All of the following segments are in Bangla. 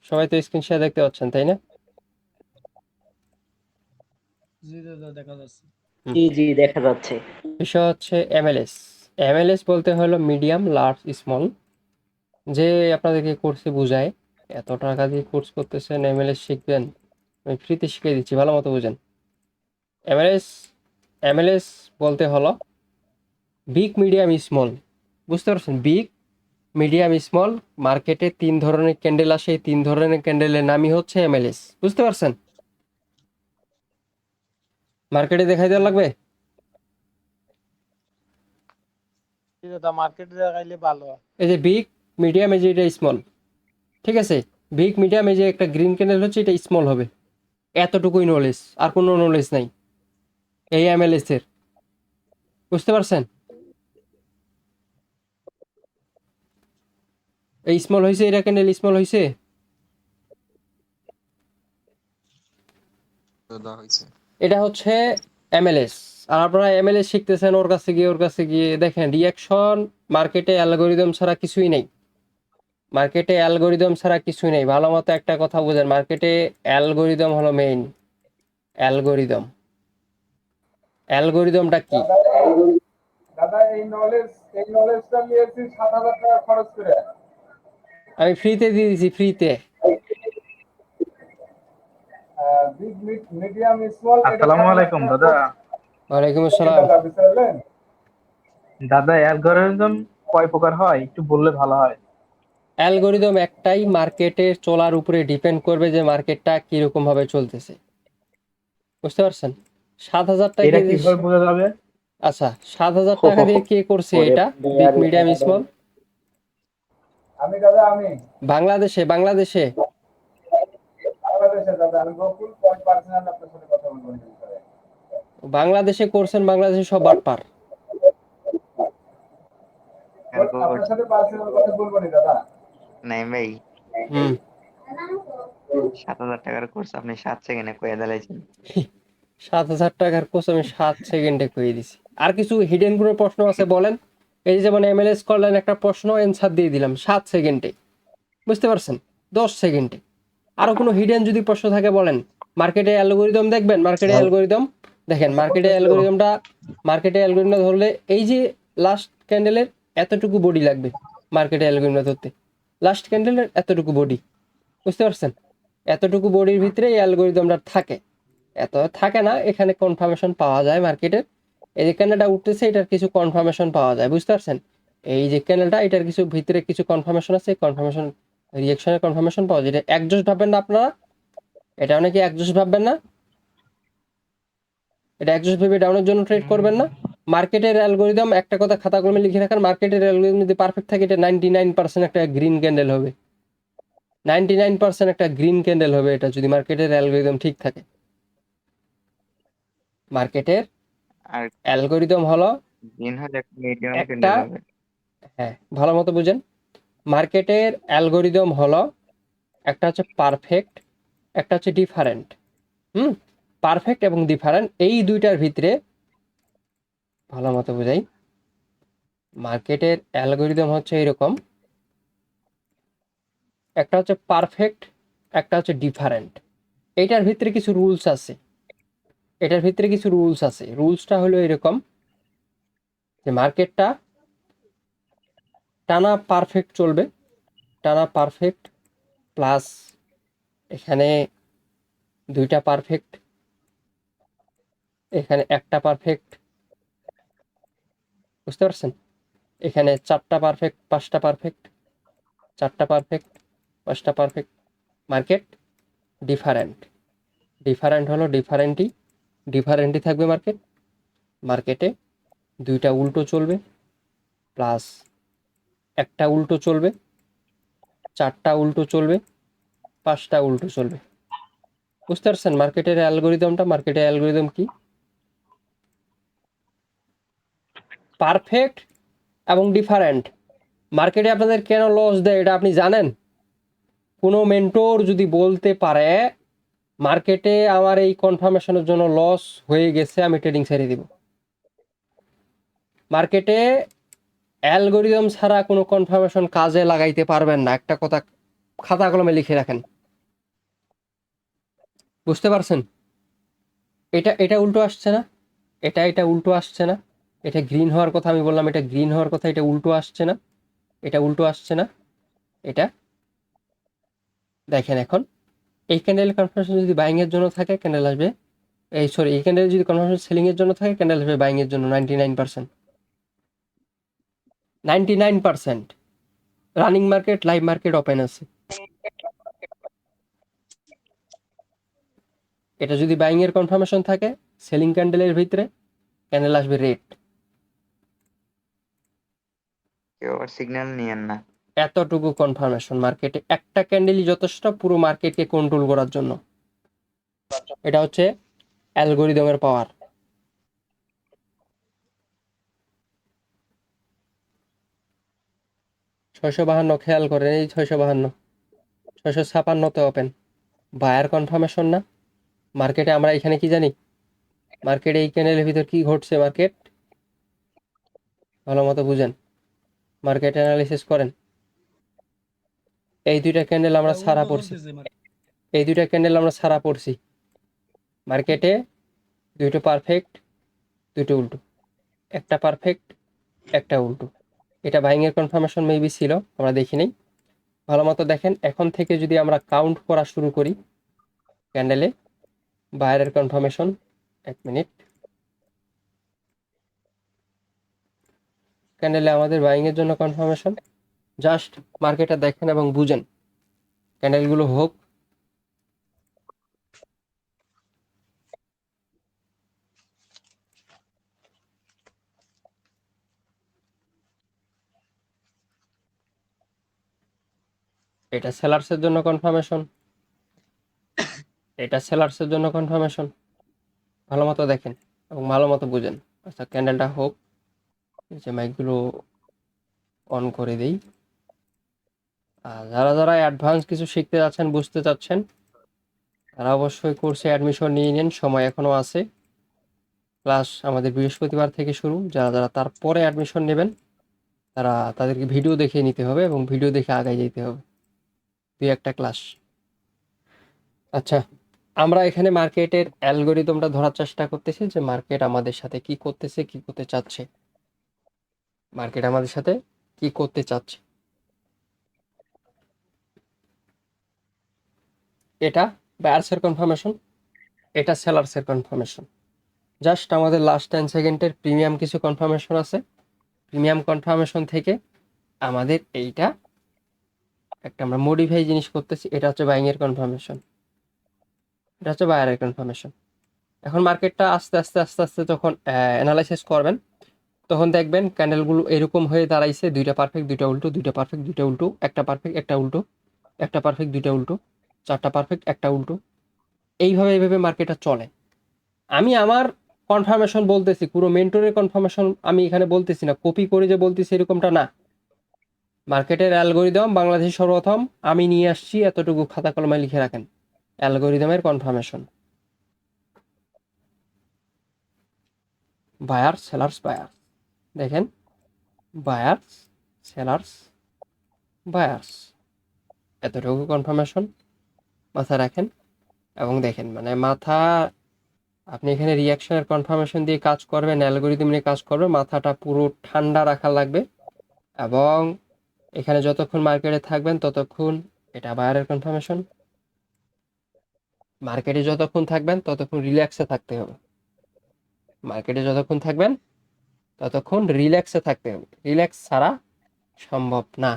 সবাই তো স্ক্রিন শেয়ার দেখতে পাচ্ছেন, তাই না? জি দাদা দেখা যাচ্ছে। হুম। জি জি দেখা যাচ্ছে। বিষয় হচ্ছে এমএলএস। এমএলএস বলতে হলো মিডিয়াম, লার্জ, স্মল। যে আপনাদেরকে কোর্সে বুঝায়, এত টাকা দিয়ে কোর্স করতেছেন, এমএলএস শিখবেন, আমি ফ্রিতে শিখিয়ে দিচ্ছি, ভালো মতো বুঝেন। এমএলএস এমএলএস বলতে হলো বিগ, মিডিয়াম, স্মল। বুঝতে পারছেন? Big, medium, small. মার্কেটে 3 ধরনের ক্যান্ডেল আসে, এই 3 ধরনের ক্যান্ডেলের নামই হচ্ছে এমএলএস। বুঝতে পারছেন? মার্কেটে দেখাই দেওয়া লাগবে? জি দাদা মার্কেটে দেখাইলে ভালো হয়। এই যে বিগ, মিডিয়াম, এই যে এটা স্মল। ঠিক আছে? বিগ, মিডিয়াম, এই যে একটা গ্রিন ক্যান্ডেল হচ্ছে, এটা স্মল হবে। এতটুকুই নলেজ, আর কোনো নলেজ নাই এই এমএলএস এর। বুঝতে পারছেন? এই স্মল হয়েছে, এটা ক্যান্ডেল স্মল হয়েছে। দাদা হয়েছে। এটা হচ্ছে এমএলএস। আর আপনারা এমএলএস শিখতেছেন ওর কাছে গিয়ে, ওর কাছে গিয়ে দেখেন রিয়াকশন। মার্কেটে অ্যালগোরিদম ছাড়া কিছুই নেই। মার্কেটে অ্যালগোরিদম ছাড়া কিছুই নেই। ভালো মতো একটা কথা বোঝেন, মার্কেটে অ্যালগোরিদম হলো মেইন। অ্যালগোরিদম, অ্যালগোরিদমটা কি? দাদা এই নলেজটা নিয়েছি 7,000 টাকা খরচ করে। আমি ফ্রিতে দিয়ে দিছি, ফ্রিতে। বিগ মিডিয়াম স্মল এটা আসসালামু 7,000 আলাইকুম টাকা দাদা। কোর্স। ওয়ালাইকুম এই আসসালাম। দাদা বুঝতে পারলেন? দাদা অ্যালগরিদম কয় প্রকার হয় একটু বললে ভালো হয়। অ্যালগোরিদম একটাই, মার্কেটের চলার উপরে ডিপেন্ড করবে যে মার্কেটটা কিরকম ভাবে চলতেছে। বুঝতে পারছেন? 7,000 টাকা এটা দিয়ে। কিভাবে বোঝা যাবে? আচ্ছা, 7,000 টাকা দিয়ে কে করছে ওরে এটা? Big, medium, small. আমি বাংলাদেশে, বাংলাদেশে। বাংলাদেশে দাদা, আমি বকুল পয়েন্ট পার্সোনাল আপনার সাথে কথা বলবো এই বিষয়ে। বাংলাদেশে করছেন, বাংলাদেশে সব বাটপার। আপনার সাথে পার্সোনাল কথা বলবো না দাদা। নাই ভাই, হুম। 7,000 টাকার কোর্স আপনি 7 সেকেন্ডে কয়ে দিয়েছেন। 7,000 টাকার কোর্স আমি 7 সেকেন্ডে করে দিছি। আর কিছু হিডেন কোনো প্রশ্ন আছে বলেন? এই যে যেমন এমএলএস করলেন, একটা প্রশ্ন অ্যান্সার দিয়ে দিলাম 7 সেকেন্ডে। বুঝতে পারছেন? 10 সেকেন্ডে। আরো কোনো হিডেন যদি প্রশ্ন থাকে বলেন। মার্কেটে অ্যালগোরিদম দেখবেন, মার্কেটে অ্যালগোরিদম দেখেন, মার্কেটে অ্যালগোরিদম ধরলে এই যে লাস্ট ক্যান্ডেলের এতটুকু বডি লাগবে। মার্কেটে অ্যালগোরিদম ধরতে লাস্ট ক্যান্ডেলের এতটুকু বডি। বুঝতে পারছেন? এতটুকু বডির ভিতরে এই অ্যালগোরিদমটা থাকে। এত থাকে না, এখানে কনফার্মেশন পাওয়া যায় মার্কেটের। এই যে ক্যান্ডেলটা উঠতেছে, এটার কিছু কনফার্মেশন পাওয়া যায়। বুঝতে পারছেন? এই যে ক্যান্ডেলটা, এটার কিছু ভিতরে কিছু কনফার্মেশন আছে, কনফার্মেশন, রিঅ্যাকশনের কনফার্মেশন পাওয়া যায়। এটা একজোশ ভাববেন না আপনারা, এটা অনেকে একজোশ ভাববেন না, এটা একজোশ ভেবে ডাউনের জন্য ট্রেড করবেন না। মার্কেটের অ্যালগোরিদম, একটা কথা খাতা কলমে লিখে রাখার, মার্কেটের অ্যালগোরিদম যদি পারফেক্ট থাকে, এটা 99% একটা গ্রিন ক্যান্ডেল হবে। 99% একটা গ্রিন ক্যান্ডেল হবে এটা, যদি মার্কেটের অ্যালগোরিদম ঠিক থাকে। মার্কেটের আর অ্যালগোরিদম হলো দিন হলে একটা মিডিয়াম একটা, ক্যান্ডেল হবে। হ্যাঁ ভালো মতো বুঝেন, মার্কেটের অ্যালগোরিদম হলো একটা হচ্ছে পারফেক্ট, একটা হচ্ছে ডিফারেন্ট। হুম। পারফেক্ট এবং ডিফারেন্ট, এই দুইটার ভিতরে ভালো মতো বুঝাই। মার্কেটের অ্যালগোরিদম হচ্ছে এরকম, একটা হচ্ছে পারফেক্ট, একটা হচ্ছে ডিফারেন্ট। এইটার ভিতরে কিছু রুলস আছে, এটার ভিতরে কিছু রুলস আছে। রুলসটা হলো এরকম যে মার্কেটটা টানা পারফেক্ট চলবে, টানা পারফেক্ট, প্লাস এখানে দুইটা পারফেক্ট, এখানে একটা পারফেক্ট। বুঝতে পারছেন? এখানে 4টা পারফেক্ট, 5টা পারফেক্ট, 4টা পারফেক্ট, 5টা পারফেক্ট। মার্কেট ডিফারেন্ট, ডিফারেন্ট হলো ডিফারেন্টই, ডিফারেন্টই থাকবে মার্কেট। মার্কেটে দুইটা উল্টো চলবে, প্লাস একটা উল্টো চলবে, 4টা উল্টো চলবে, 5টা উল্টো চলবে। বুঝতে পারছেন মার্কেটের অ্যালগোরিদমটা? মার্কেটের অ্যালগোরিদম কি? পারফেক্ট এবং ডিফারেন্ট। মার্কেটে আপনাদের কেন লস দেয় এটা আপনি জানেন? কোনো মেন্টর যদি বলতে পারে মার্কেটে আমার এই কনফার্মেশনের জন্য লস হয়ে গেছে, আমি ট্রেডিং ছেড়ে দিব। মার্কেটে অ্যালগোরিদম ছাড়া কোনো কনফার্মেশন কাজে লাগাইতে পারবেন না, একটা কথা খাতা কলমে লিখে রাখেন। বুঝতে পারছেন? এটা উল্টো আসছে না, এটা উল্টো আসছে না, এটা গ্রিন হওয়ার কথা আমি বললাম, এটা গ্রিন হওয়ার কথা, এটা উল্টো আসছে না, এটা উল্টো আসছে না, এটা দেখেন এখন এই ক্যান্ডেল কনফার্মেশন যদি বাইং এর জন্য থাকে ক্যান্ডেল আসবে, এই সরি এই ক্যান্ডেল যদি কনফার্মেশন সেলিং এর জন্য থাকে ক্যান্ডেল আসবে বাইং এর জন্য 99%। 99% running market, live market open আছে। এটা যদি বাইং এর কনফার্মেশন থাকে সেলিং ক্যান্ডেলের ভিতরে ক্যান্ডেল আসবে রেড। কেউ আবার সিগন্যাল নিয়েন না। এতটুকু কনফার্মেশন মার্কেটে একটা ক্যান্ডেলই যথেষ্ট পুরো মার্কেটকে কন্ট্রোল করার জন্য। এটা হচ্ছে অ্যালগোরিদমের পাওয়ার। ছয়শো বাহান্ন খেয়াল করেন, এই 652 656তে ওপেন বায়ার কনফার্মেশন না। মার্কেটে আমরা এখানে কি জানি, মার্কেটে এই ক্যান্ডেলের ভিতর কি ঘটছে, মার্কেট ভালো মতো বুঝেন, মার্কেট অ্যানালিসিস করেন। এই দুইটা ক্যান্ডেল আমরা ছাড়া পড়ছি, এই দুইটা ক্যান্ডেল আমরা ছাড়া পড়ছি মার্কেটে। দুইটো পারফেক্ট, দুটো উল্টো, একটা পারফেক্ট, একটা উল্টো। এটা বাইংয়ের কনফার্মেশন মেবি ছিল, আমরা দেখি নাই। ভালো মতো দেখেন, এখন থেকে যদি আমরা কাউন্ট করা শুরু করি ক্যান্ডেলে বায়ারের কনফার্মেশন, 1 মিনিট, ক্যান্ডেলে আমাদের বাইংয়ের জন্য কনফার্মেশন, জাস্ট মার্কেটটা দেখেন এবং বুঝেন ক্যান্ডেলগুলো হোক। এটা সেলার্সের জন্য কনফার্মেশন, এটা সেলার্সের জন্য কনফার্মেশন। ভালো মতো দেখেন এবং ভালো মতো বুঝেন। আচ্ছা ক্যান্ডেলটা হোক, এই যে মাইকগুলো অন করে দিই। আর যারা যারা অ্যাডভান্স কিছু শিখতে যাচ্ছেন, বুঝতে চাচ্ছেন, তারা অবশ্যই কোর্সে অ্যাডমিশন নিয়ে নিন, সময় এখনও আছে। ক্লাস আমাদের বৃহস্পতিবার থেকে শুরু। যারা যারা তারপরে অ্যাডমিশন নেবেন তারা তাদেরকে ভিডিও দেখে নিতে হবে এবং ভিডিও দেখে আগায় যেতে হবে, 2-1টা ক্লাস। আচ্ছা, আমরা এখানে মার্কেটের অ্যালগোরিদমটা ধরার চেষ্টা করতেছি যে মার্কেট আমাদের সাথে কি করতেছে, কি করতে চাচ্ছে, মার্কেট আমাদের সাথে কি করতে চাচ্ছে। এটা বায়ার্সের কনফার্মেশন, এটা সেলার্সের কনফার্মেশন। জাস্ট আমাদের লাস্ট 10 সেকেন্ডের প্রিমিয়াম কিছু কনফার্মেশন আছে, প্রিমিয়াম কনফার্মেশন থেকে আমাদের এইটা একটা আমরা মডিফাই জিনিস করতেছি। এটা হচ্ছে বাইং এর কনফার্মেশন, এটা হচ্ছে বায়ারের কনফার্মেশন। এখন মার্কেটটা আস্তে আস্তে আস্তে আস্তে যখন অ্যানালাইসিস করবেন তখন দেখবেন ক্যান্ডেলগুলো এরকম হয়ে দাঁড়াইছে, দুইটা পারফেক্ট, দুইটা উল্টো, দুইটা পারফেক্ট, দুইটা উল্টো, একটা পারফেক্ট, একটা উল্টো, একটা পারফেক্ট, দুইটা উল্টো, চারটা পারফেক্ট, একটা উল্টো। এইভাবে মার্কেটটা চলে। আমি আমার কনফার্মেশন বলতেছি, পুরো মেন্টরের কনফার্মেশন আমি এখানে বলতেছি না, কপি করে যে বলতেছি এরকমটা না। মার্কেটের অ্যালগোরিদম বাংলাদেশে সর্বপ্রথম আমি নিয়ে আসছি, এতটুকু খাতা কলমে লিখে রাখেন। অ্যালগোরিদমের কনফার্মেশন, বায়ার্স সেলার্স বায়ার্স, দেখেন বায়ার্স সেলার্স বায়ার্স, এতটুকু কনফার্মেশন মাথায় রাখেন এবং দেখেন, মানে মাথা, আপনি এখানে রিয়াকশনের কনফার্মেশন দিয়ে কাজ করবেন, অ্যালগোরিদম নিয়ে কাজ করবেন, মাথাটা পুরো ঠান্ডা রাখা লাগবে। এবং এখানে যতক্ষণ মার্কেটে থাকবেন ততক্ষণ এটা বায়ারের কনফার্মেশন, মার্কেটে যতক্ষণ থাকবেন ততক্ষণ রিল্যাক্সে থাকতে হবে, মার্কেটে যতক্ষণ থাকবেন ততক্ষণ রিল্যাক্সে থাকতে হবে, রিল্যাক্স ছাড়া সম্ভব না।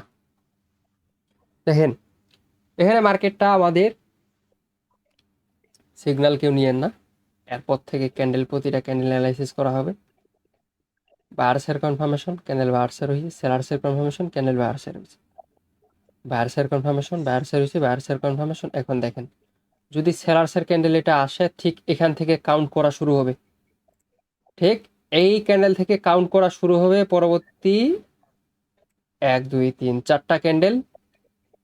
দেখেন এখানে মার্কেটটা আমাদের সিগন্যাল কেউ নিয়েন না, এরপর থেকে ক্যান্ডেল, প্রতিটা ক্যান্ডেল অ্যানালাইসিস করা হবে। বায়ার্সের কনফার্মেশন, ক্যান্ডেল বায়ার্সের হয়েছে, সেলার্সের কনফার্মেশন, ক্যান্ডেল বায়ার্সের হয়েছে, বায়ার্সের কনফার্মেশন, বায়ার্সের হয়েছে, বায়ার্সের কনফার্মেশন। এখন দেখেন যদি সেলার্সের ক্যান্ডেল এটা আসে, ঠিক এখান থেকে কাউন্ট করা শুরু হবে, ঠিক এই ক্যান্ডেল থেকে কাউন্ট করা শুরু হবে। পরবর্তী 1 2 3 4টা ক্যান্ডেল,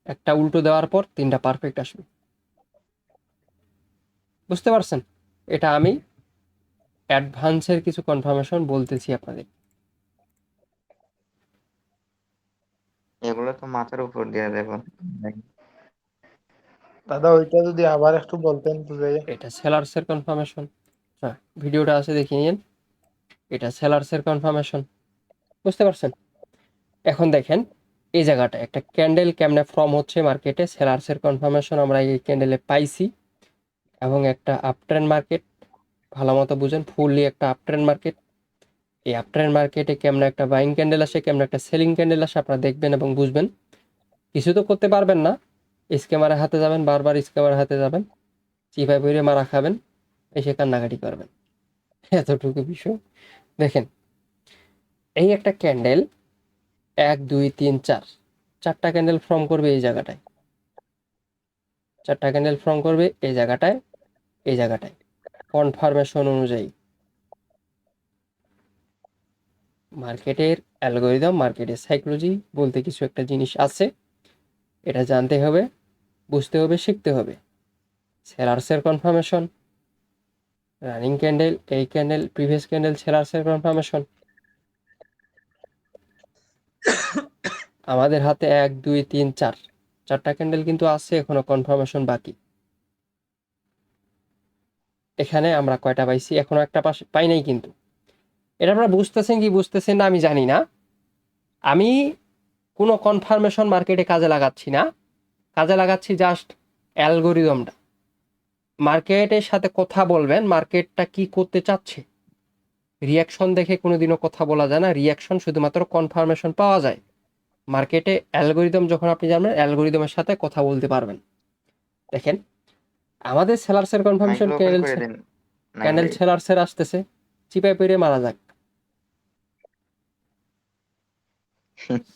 একটা উল্টো দেওয়ার পর 3টা পারফেক্ট আসবে। বুঝতে পারছেন? এটা আমি অ্যাডভান্সের কিছু কনফার্মেশন বলতেছি আপনাদের। এগুলো তো মাথার উপর দিয়ে দেবো। দাদা ওইটা যদি আবার একটু বলতেন বুঝাইয়া। এটা সেলার্সের কনফার্মেশন। হ্যাঁ, ভিডিওটা আছে দেখে নিন। এটা সেলার্সের কনফার্মেশন, বুঝতে পারছেন? এখন দেখেন এই জায়গাটা একটা ক্যান্ডেল কেমনে ফর্ম হচ্ছে মার্কেটে, সেলার্সের কনফার্মেশন আমরা এই ক্যান্ডেলে পাইছি, এবং একটা আপট্রেন্ড মার্কেট, ভালো মতো বুঝেন, ফুললি একটা আপট্রেন্ড মার্কেট। এই আপট্রেন্ড মার্কেটে কেমন একটা বাইং ক্যান্ডেল আসে, কেমন একটা সেলিং ক্যান্ডেল আসে, আপনারা দেখবেন এবং বুঝবেন। কিছু তো করতে পারবেন না, স্ক্যামারের হাতে যাবেন, বারবার স্ক্যামারের হাতে যাবেন, চিপায় পড়ে মারা খাবেন, এসে কান্নাকাটি করবেন, এতটুকু বিষয়। দেখেন এই একটা ক্যান্ডেল 1 2 3 4 চারটা ক্যান্ডেল ফর্ম করবে এই জায়গাটায়, চারটা ক্যান্ডেল ফর্ম করবে এই জায়গাটায়, এই জায়গাটায় কনফার্মেশন অনুযায়ী। মার্কেটের অ্যালগোরিদম, মার্কেটের সাইকোলজি বলতে কিছু একটা জিনিস আছে, এটা জানতে হবে, বুঝতে হবে, শিখতে হবে। সেলার্সের কনফার্মেশন, রানিং ক্যান্ডেল, এই ক্যান্ডেল, প্রিভিয়াস ক্যান্ডেল, সেলার্সের কনফার্মেশন। আমাদের হাতে 1 2 3 4 চারটা ক্যান্ডেল কিন্তু আছে, এখনো কনফার্মেশন বাকি। এখানে আমরা কয়টা পাইছি? এখনো একটা পাই নাই কিন্তু। এটা আপনারা বুঝতেছেন কি বুঝতেছেন না আমি জানি না। আমি কোনো কনফার্মেশন মার্কেটে কাজে লাগাচ্ছি না, কাজে লাগাচ্ছি জাস্ট অ্যালগোরিদমটা। মার্কেটের সাথে কথা বলবেন, মার্কেটটা কি করতে চাচ্ছে। রিয়াকশন দেখে কোনোদিনও কথা বলা যায় না, রিয়াকশন শুধুমাত্র কনফার্মেশন পাওয়া যায়। মার্কেটে অ্যালগোরিদম যখন আপনি জানবেন, অ্যালগোরিদমের সাথে কথা বলতে পারবেন। দেখেন আমাদের সেলার্সের কনফার্মেশন, মাইক্রো ওপেন ক্যান্ডেল করে দেন নাইম ক্যান্ডেল ভাই। সেলার্সের আসতেছে, চিপায় পেরে মারা যাক।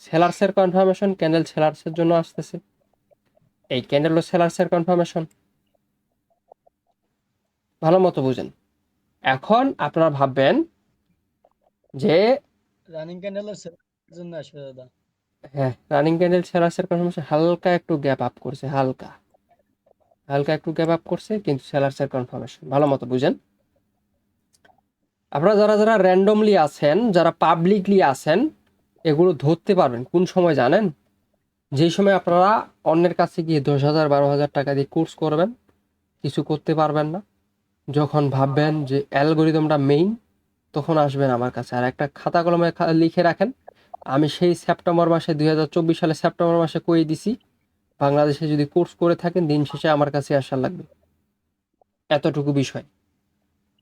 সেলার্সের কনফার্মেশন ক্যান্ডেল সেলার্সের জন্য আসতেছে, এই ক্যান্ডেলও সেলার্সের কনফার্মেশন, ভালো মতো বুঝেন। এখন আপনারা ভাববেন যে রানিং ক্যান্ডেলের জন্য আসবে দাদা। হ্যাঁ, রানিং ক্যান্ডেল সেলার্সের কনফার্মেশন হালকা একটু গ্যাপ আপ করছে, হালকা হালকা একটু গ্যাপ আপ করছে, কিন্তু সেলার্সের কনফার্মেশন ভালো মতো বুঝেন। আপনারা যারা যারা র্যান্ডমলি আছেন, যারা পাবলিকলি আছেন, এগুলো ধরতে পারবেন কোন সময় জানেন? যেই সময় আপনারা অন্যের কাছে গিয়ে 10,000 12,000 টাকা দিয়ে কোর্স করবেন, কিছু করতে পারবেন না, যখন ভাববেন যে অ্যালগোরিদমটা মেইন, তখন আসবেন আমার কাছে। আর একটা খাতা কলমে লিখে রাখেন, আমি সেই সেপ্টেম্বর মাসে 2024 সালে সেপ্টেম্বর মাসে কই দিছি, বাংলাদেশে যদি কোর্স করে থাকেন দিন শেষে আমার কাছে আসা লাগবে, এতটুকু বিষয়।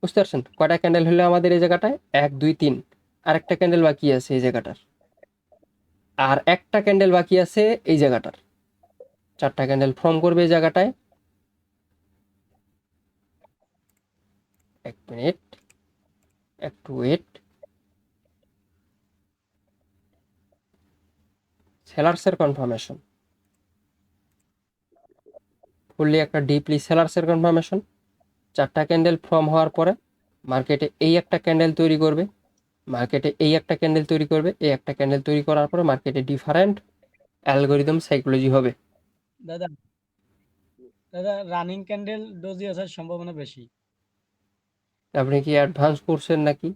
বুঝতে পারছেন? কয়টা ক্যান্ডেল হলো আমাদের এই জায়গাটায়? 1 2 3, আর একটা ক্যান্ডেল বাকি আছে এই জায়গাটার, আর একটা ক্যান্ডেল বাকি আছে এই জায়গাটার। চারটা ক্যান্ডেল ফর্ম করবে এই জায়গাটায়। 1 মিনিট, একটু ওয়েট। সেলার্সের কনফার্মেশন, ফুললি একটা ডিপলি সেলার্সের কনফার্মেশন। চারটা ক্যান্ডেল ফর্ম হওয়ার পরে মার্কেটে এই একটা ক্যান্ডেল তৈরি করবে, মার্কেটে এই একটা ক্যান্ডেল তৈরি করবে, এই একটা ক্যান্ডেল তৈরি করার পরে মার্কেটে ডিফারেন্ট অ্যালগোরিদম সাইকোলজি হবে। দাদা দাদা রানিং ক্যান্ডেল ডোজি আসার সম্ভাবনা বেশি। আপনি কি অ্যাডভান্স করছেন নাকি?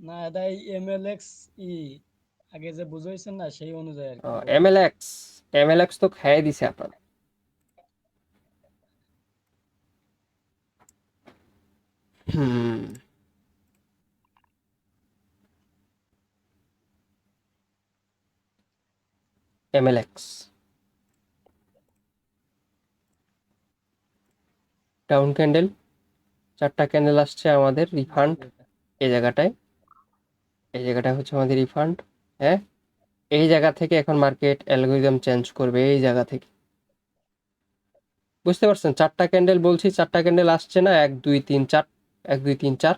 না দাদা এই এমএলএক্স ই আগে যে বুঝাইছেন না সেই অনুযায়ী আর কি বলতেছি। এমএলএক্স, এমএলএক্স তো খাইয়ে দিছে আপনার। হুম, এমএলএক্স ডাউন ক্যান্ডেল, চারটা ক্যান্ডেল আসছে আমাদের রিফান্ড এই জায়গাটায়, এই জায়গাটা হচ্ছে আমাদের রিফান্ড। হ্যাঁ, এই জায়গা থেকে এখন মার্কেট অ্যালগোরিদম চেঞ্জ করবে, এই জায়গা থেকে। বুঝতে পারছেন? চারটা ক্যান্ডেল বলছি, চারটা ক্যান্ডেল আসছে না? 1 2 3 4, 1 2 3 4,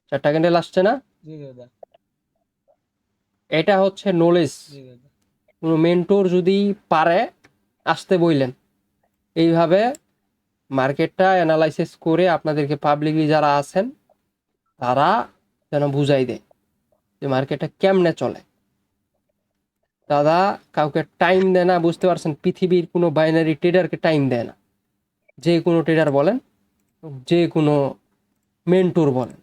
চারটা ক্যান্ডেল আসছে না? জি দাদা, এটা হচ্ছে নলেজ। জি দাদা। কোনো মেন্টর যদি পারে আসতে বললেন, এইভাবে মার্কেটটা অ্যানালাইসিস করে আপনাদেরকে পাবলিকলি যারা আছেন তারা যেন বুঝাই দেয় যে মার্কেটটা কেমনে চলে। দাদা কাউকে টাইম দেয় না, বুঝতে পারছেন? পৃথিবীর কোনো বাইনারি ট্রেডারকে টাইম দেয় না। যে কোনো ট্রেডার বলেন, যে কোনো মেন্টর বলেন,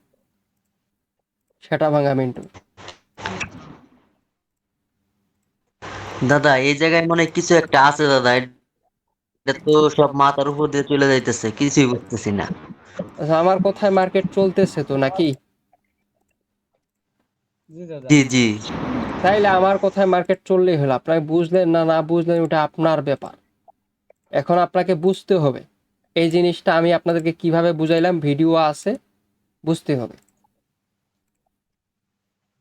সেটা ভাঙা মেন্টর। দাদা এই জায়গায় মনে হয় কিছু একটা আছে দাদা, এটা তো সব মাথার উপর দিয়ে চলে যাইতেছে, কিছুই বুঝতেছি না। আচ্ছা, আমার কথায় মার্কেট চলতেছে তো নাকি? জি দাদা। জি জি। তাইলে আমার কথায় মার্কেট চললেই হলো, আপনাকে বুঝলেন না না বুঝলেন ওটা আপনার ব্যাপার। এখন আপনাকে বুঝতে হবে এই জিনিসটা আমি আপনাদেরকে কিভাবে বুঝাইলাম, ভিডিও আছে, বুঝতে হবে।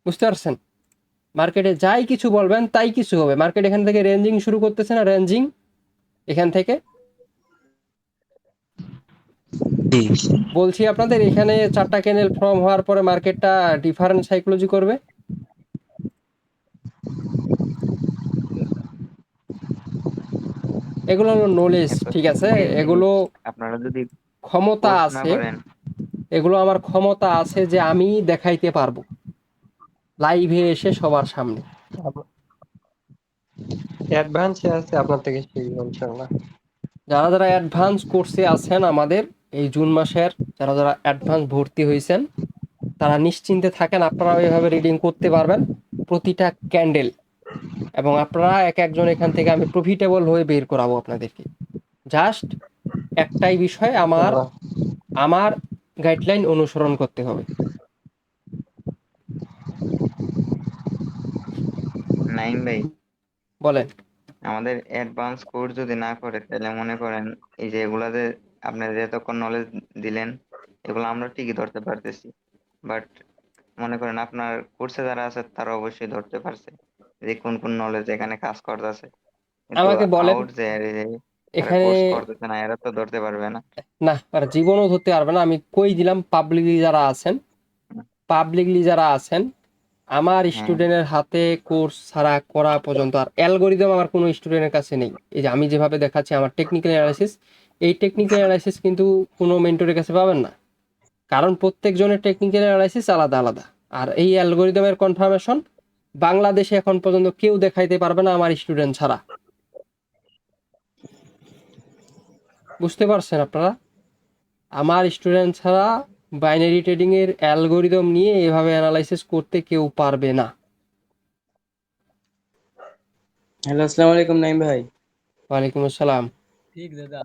বুঝতে পারছেন? মার্কেটে যাই কিছু বলবেন তাই কিছু হবে। মার্কেট এখান থেকে রেঞ্জিং শুরু করতেছে না, রেঞ্জিং এখান থেকে জি বলছি আপনাদের এখানে 4টা ক্যান্ডেল ফর্ম হওয়ার পরে মার্কেটটা ডিফারেন্ট সাইকোলজি করবে। এগুলো হলো নলেজ, এত ঠিক আছে? টেকনিক্যাল এগুলো জিনিস আপনারা যদি ক্ষমতা কোর্স না আছে, করেন। এগুলো আমার ক্ষমতা আছে যে আমি দেখাইতে পারবো লাইভে এসে সবার সামনে। অ্যাডভান্সে আছে, আপনার থেকে শিখবো ইনশাল্লাহ। যারা যারা অ্যাডভান্স কোর্সে আছেন আমাদের এই জুন মাসের, যারা যারা অ্যাডভান্স ভর্তি হয়েছেন তারা নিশ্চিন্তে থাকেন, আপনারাও এভাবে রিডিং করতে পারবেন প্রতিটা ক্যান্ডেল, এবং আপনারা এক একজন এখান থেকে আমি প্রফিটেবল হয়ে বের করাবো আপনাদেরকে। জাস্ট একটাই বিষয়, আমার ইনশাল্লাহ। আমার গাইডলাইন অনুসরণ করতে হবে। নাইম ভাই, বলেন। আমাদের অ্যাডভান্স কোর্স যদি না করে তাহলে মনে করেন এই যে এগুলাতে আপনাদের এতক্ষণ নলেজ দিলেন, এগুলো আমরা ঠিকই ধরতে পারতেছি, বাট মনে করেন আপনার কোর্সে যারা আছে তারা অবশ্যই ধরতে পারছে যে কোন কোন নলেজ এখানে কাজ করতেছে, কিন্তু আমাকে বলেন আউট যে যারা এখানে, কোর্স করতেছে না এরা তো ধরতে পারবে না। না আর জীবনও ধরতে পারবে না। আমি কই দিলাম পাবলিকলি যারা আছেন, পাবলিকলি যারা আছেন আমার হ্যাঁ, স্টুডেন্টের হাতে কোর্স ছাড়া করা পর্যন্ত আর অ্যালগোরিদম আমার কোনো স্টুডেন্টের কাছে নেই। এই যে আমি যেভাবে দেখাচ্ছি আমার টেকনিক্যাল অ্যানালাইসিস, এই টেকনিক্যাল অ্যানালাইসিস কিন্তু কোনো মেন্টরের কাছে পাবেন না, কারণ প্রত্যেকজনের টেকনিক্যাল অ্যানালাইসিস আলাদা আলাদা। আর এই অ্যালগোরিদমের কনফার্মেশন বাংলাদেশে এখন পর্যন্ত কেউ দেখাইতে পারবে না আমার স্টুডেন্ট ছাড়া। বুঝতে পারছেন আপনারা? আমার স্টুডেন্ট ছাড়া বাইনারি ট্রেডিং এর অ্যালগোরিদম নিয়ে এভাবে অ্যানালাইসিস করতে কেউ পারবে না। হ্যালো, আসসালামু আলাইকুম নাইম ভাই। ওয়ালাইকুম আসসালাম। ঠিক দাদা।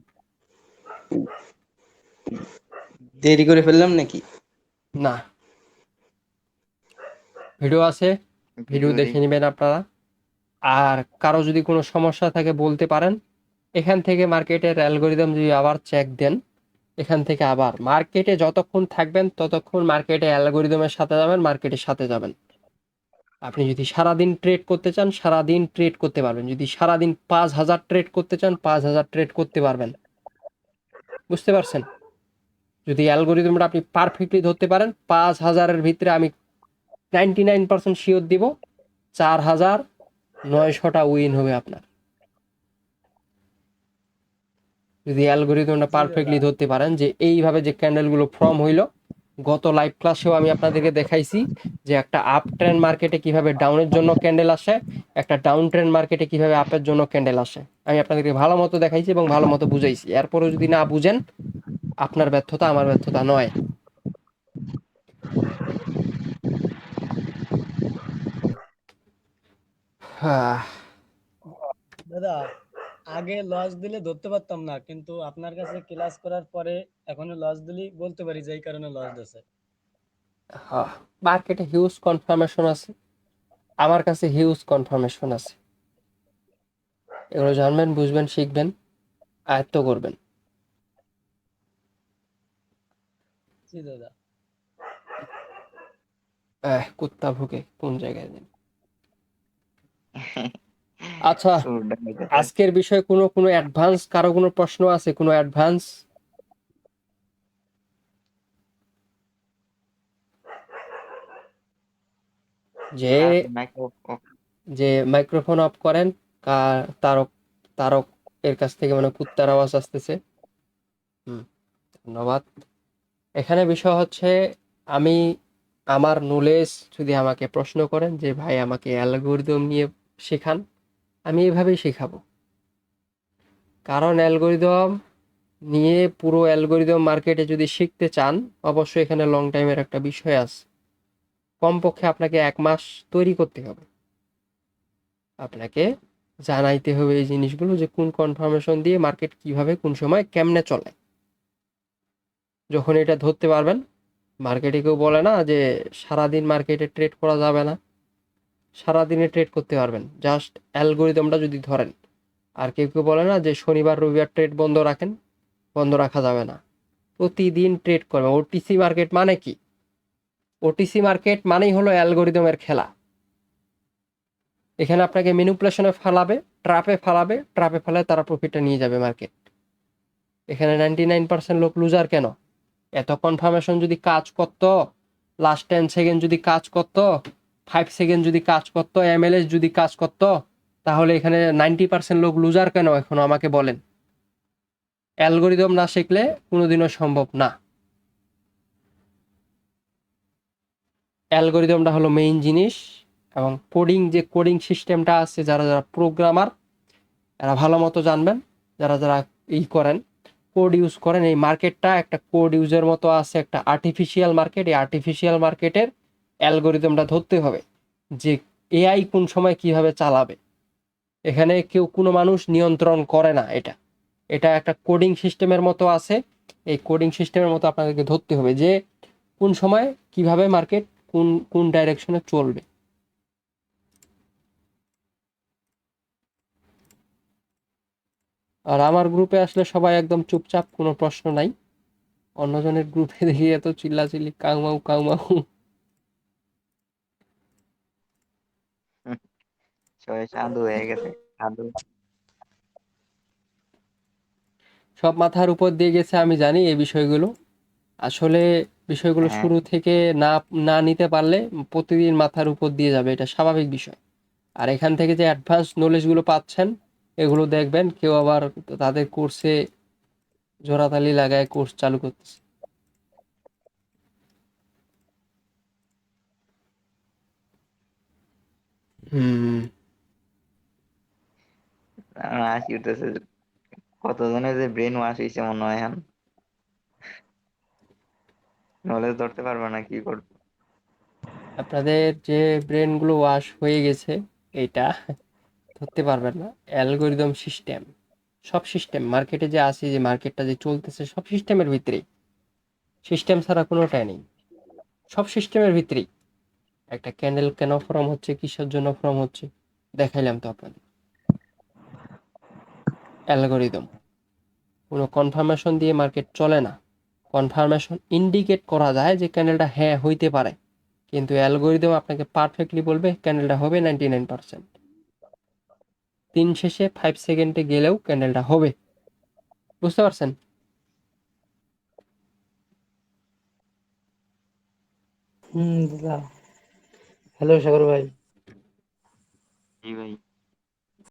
দেরি করে ফেললাম নাকি? না, ভিডিও আছে, ভিডিও ভিডিও দেখে দেখি। নেবেন আপনারা। আর কারো যদি কোনো সমস্যা থাকে বলতে পারেন। এখান থেকে মার্কেটের অ্যালগোরিদম যদি আবার চেক দেন, এখান থেকে আবার মার্কেটে যতক্ষণ থাকবেন ততক্ষণ মার্কেটে অ্যালগোরিদমের সাথে যাবেন, মার্কেটের সাথে যাবেন। আপনি যদি সারাদিন ট্রেড করতে চান সারাদিন ট্রেড করতে পারবেন, যদি সারাদিন 5,000 ট্রেড করতে চান 5,000 ট্রেড করতে পারবেন। বুঝতে পারছেন? যদি অ্যালগোরিদমটা আপনি পারফেক্টলি ধরতে পারেন 5,000-এর ভিতরে আমি 99% শিওর দিব 4,900টা উইন হবে আপনার, যদি অ্যালগোরিদমটা জি দাদা। পারফেক্টলি ধরতে পারেন। যে এইভাবে যে ক্যান্ডেলগুলো ফর্ম হইলো, গত লাইভ ক্লাসেও আমি আপনাদেরকে দেখাইছি যে একটা আপ ট্রেন্ড মার্কেটে কিভাবে ডাউনের জন্য ক্যান্ডেল আসে, একটা ডাউন ট্রেন্ড মার্কেটে কিভাবে আপের জন্য ক্যান্ডেল আসে। আমি আপনাদেরকে ভালো মতো দেখাইছি এবং ভালো মতো বুঝাইছি। এরপরেও যদি না বুঝেন, আপনার ব্যর্থতা আমার ব্যর্থতা নয়। হ্যাঁ, দাদা, আগে লস দিলে ধরতে পারতাম না, কিন্তু আপনার কাছে ক্লাস করার পরে এখনো লস দিলি বলতে পারি যে এই কারণে লস দিছে। হ্যাঁ, মার্কেটে হিউজ কনফার্মেশন আছে, আমার কাছে হিউজ কনফার্মেশন আছে। এগুলো জানবেন, বুঝবেন, শিখবেন, আয়ত্ত করবেন। জি দাদা। কুত্তা ভুকে কোন জায়গায় জানি। আচ্ছা, সুরটা হইতেছে। আজকের বিষয়ে কোনো কোনো অ্যাডভান্স, কারো কোনো প্রশ্ন আছে? কোনো অ্যাডভান্স? যে যে মাইক্রোফোন অফ করেন। তারক, তারক এর কাছ থেকে মানে কুত্তার আওয়াজ আসতেছে। ধন্যবাদ। এখানে বিষয় হচ্ছে, আমি আমার নলেজ যদি আমাকে প্রশ্ন করেন যে ভাই আমাকে অ্যালগোরিদম নিয়ে শেখান, আমি এভাবেই শেখাবো। কারণ অ্যালগোরিদম নিয়ে, পুরো অ্যালগোরিদম মার্কেটে যদি শিখতে চান, অবশ্যই এখানে লং টাইমের একটা বিষয় আছে। কমপক্ষে আপনাকে 1 মাস তৈরি করতে হবে। আপনাকে জানাইতে হবে এই জিনিসগুলো, যে কোন কনফার্মেশন দিয়ে মার্কেট কিভাবে কোন সময় কেমনে চলে। যখন এটা ধরতে পারবেন, মার্কেটে কেউ বলে না যে সারাদিন মার্কেটে ট্রেড করা যাবে না, সারাদিনে ট্রেড করতে পারবেন জাস্ট অ্যালগোরিদমটা যদি ধরেন। আর কেউ কেউ বলে না যে শনিবার রবিবার ট্রেড বন্ধ রাখেন, বন্ধ রাখা যাবে না, প্রতিদিন ট্রেড করবেন। ওটিসি মার্কেট মানে কি? ওটিসি মার্কেট মানেই হলো অ্যালগোরিদমের খেলা। এখানে আপনাকে ম্যানিপুলেশনে ফালাবে, ট্রাপে ফেলায় তারা প্রফিটটা নিয়ে যাবে মার্কেট। এখানে 99% লোক লুজার কেন? এত কনফার্মেশন যদি কাজ করতো, লাস্ট 10 সেকেন্ড যদি কাজ করতো, 5 সেকেন্ড যদি কাজ করতো, এমএলএস যদি কাজ করতো, তাহলে এখানে 90% লোক লুজার কেন এখনো আমাকে বলেন। অ্যালগোরিদম না শিখলে কোনোদিনও সম্ভব না। অ্যালগোরিদমটা হলো মেইন জিনিস, এবং কোডিং সিস্টেমটা আছে, যারা যারা প্রোগ্রামার এরা ভালো মতো জানবেন। যারা যারা করেন, কোড ইউজ করেন, এই মার্কেটটা একটা কোড ইউজের মতো আছে, একটা আর্টিফিশিয়াল মার্কেট। এই আর্টিফিশিয়াল মার্কেটের অ্যালগোরিদমটা ধরতে হবে, যে এআই কোন সময় কিভাবে চালাবে। এখানে কেউ কোনো মানুষ নিয়ন্ত্রণ করে না। এটা এটা একটা কোডিং সিস্টেমের মতো আছে। এই কোডিং সিস্টেমের মতো আপনাদেরকে ধরতে হবে যে কোন সময় কিভাবে মার্কেট কোন কোন ডাইরেকশনে চলবে। আর আমার গ্রুপে আসলে সবাই একদম চুপচাপ, কোনো প্রশ্ন নাই। অন্যজনের গ্রুপে দেখি এত চিল্লাচিল্লি, কাউমাউ কাউমাউ। সবাই সাধু হয়ে গেছে, সাধু। সব মাথার উপর দিয়ে গেছে, আমি জানি এই বিষয়গুলো। আসলে বিষয়গুলো হ্যাঁ, শুরু থেকে না না নিতে পারলে প্রতিদিন মাথার উপর দিয়ে যাবে, এটা স্বাভাবিক বিষয়। আর এখান থেকে যে অ্যাডভান্স নলেজগুলো পাচ্ছেন, এগুলো দেখবেন কেউ আবার তাদের কোর্সে জোড়াতালি লাগায় কোর্স চালু করতেছে। হুম। আমার হাসি উঠতেছে, কতজনের যে ব্রেন ওয়াশ হয়েছে মনে হয় এখন, নলেজ ধরতে পারবে না কি করবে। আপনাদের যে ব্রেনগুলো ওয়াশ হয়ে গেছে, এটা ধরতে পারবেন না। অ্যালগোরিদম সিস্টেম, সব সিস্টেম মার্কেটে যে আছে, যে মার্কেটটা যে চলতেছে, সব সিস্টেমের ভিতরেই। সিস্টেম ছাড়া কোনোটাই নেই, সব সিস্টেমের ভিতরেই। একটা ক্যান্ডেল কেন ফর্ম হচ্ছে, কিসের জন্য ফর্ম হচ্ছে, দেখাইলাম তো আপনাদের। অ্যালগোরিদম, কোনো কনফার্মেশন দিয়ে মার্কেট চলে না। কনফার্মেশন ইন্ডিকেট করা যায় যে ক্যান্ডেলটা হ্যাঁ হইতে পারে, কিন্তু অ্যালগোরিদম আপনাকে পারফেক্টলি বলবে ক্যান্ডেলটা হবে 99%। দিন শেষে 5 সেকেন্ডে গেলেও ক্যান্ডেলটা হবে। বুঝতে পারছেন? দাদা। হ্যালো সাগর ভাই। জি ভাই।